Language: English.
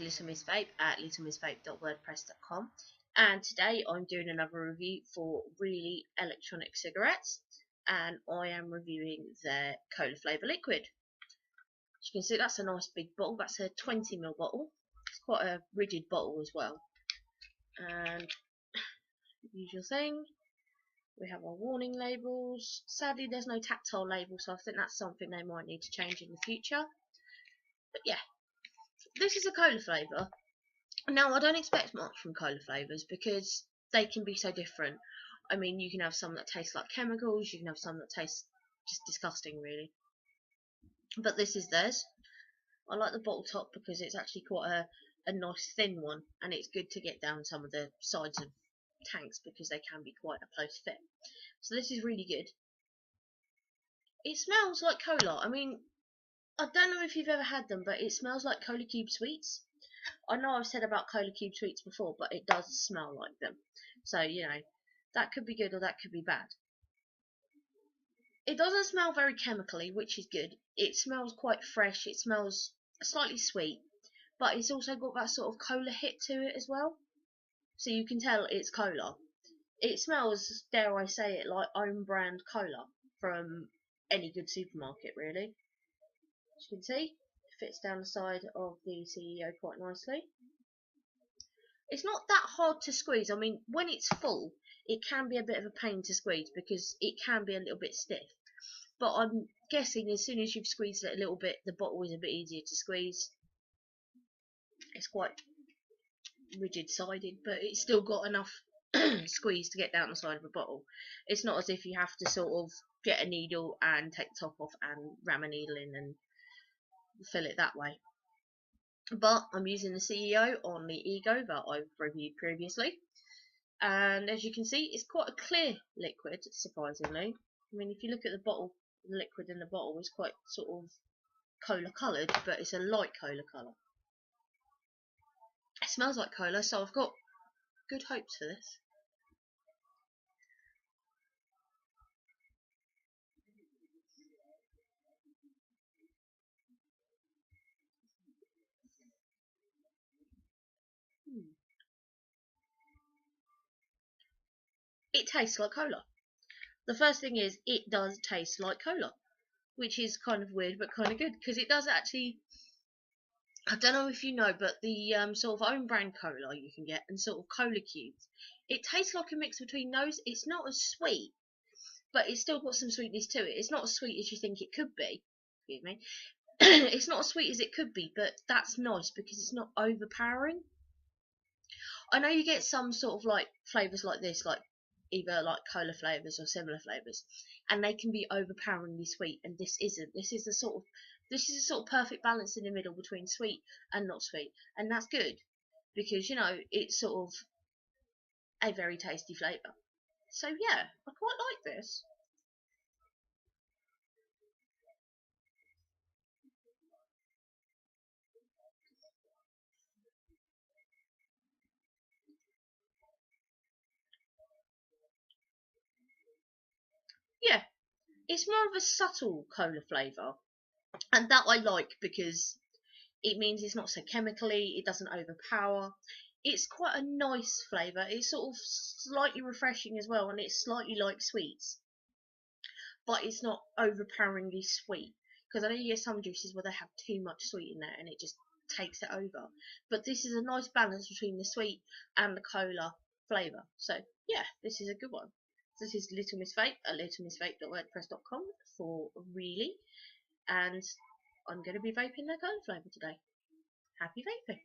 Little Miss Vape at littlemissvape.wordpress.com, and today I'm doing another review for Really Electronic Cigarettes, and I am reviewing their cola flavour liquid. As you can see, that's a nice big bottle. That's a 20ml bottle. It's quite a rigid bottle as well. And usual thing, we have our warning labels. Sadly, there's no tactile label, so I think that's something they might need to change in the future. But yeah, this is a cola flavour. Now, I don't expect much from cola flavours because they can be so different. I mean, you can have some that taste like chemicals, you can have some that taste just disgusting, really. But this is theirs. I like the bottle top because it's actually quite a nice thin one, and it's good to get down some of the sides of tanks because they can be quite a close fit. So this is really good. It smells like cola. I mean, I don't know if you've ever had them, but it smells like Cola Cube sweets. I know I've said about Cola Cube sweets before, but it does smell like them. So, you know, that could be good or that could be bad. It doesn't smell very chemically, which is good. It smells quite fresh. It smells slightly sweet, but it's also got that sort of cola hit to it as well. So you can tell it's cola. It smells, dare I say it, like own brand cola from any good supermarket, really. As you can see, it fits down the side of the CEO quite nicely. It's not that hard to squeeze. I mean, when it's full, it can be a bit of a pain to squeeze because it can be a little bit stiff. But I'm guessing as soon as you've squeezed it a little bit, the bottle is a bit easier to squeeze. It's quite rigid-sided, but it's still got enough squeeze to get down the side of a bottle. It's not as if you have to sort of get a needle and take the top off and ram a needle in and fill it that way. But I'm using the CEO on the Ego that I've reviewed previously, and as you can see, it's quite a clear liquid, surprisingly. I mean, if you look at the bottle, the liquid in the bottle is quite sort of cola coloured, but it's a light cola colour. It smells like cola, so I've got good hopes for this. It tastes like cola. The first thing is, it does taste like cola, which is kind of weird but kind of good because it does actually. I don't know if you know, but the sort of own brand cola you can get and sort of cola cubes, it tastes like a mix between those. It's not as sweet, but it's still got some sweetness to it. It's not as sweet as you think it could be. Excuse me. It's not as sweet as it could be, but that's nice because it's not overpowering. I know you get some sort of like flavours like this, like either like cola flavours or similar flavours, and they can be overpoweringly sweet, and this isn't. This is a sort of perfect balance in the middle between sweet and not sweet, and that's good because, you know, it's sort of a very tasty flavour. So yeah, I quite like this. Yeah, it's more of a subtle cola flavour, and that I like because it means it's not so chemically, it doesn't overpower. It's quite a nice flavour. It's sort of slightly refreshing as well, and it's slightly like sweets, but it's not overpoweringly sweet. Because I know you get some juices where they have too much sweet in there and it just takes it over. But this is a nice balance between the sweet and the cola flavour. So yeah, this is a good one. This is Little Miss Vape at littlemissvape.wordpress.com for Really, and I'm going to be vaping their cola flavour today. Happy vaping!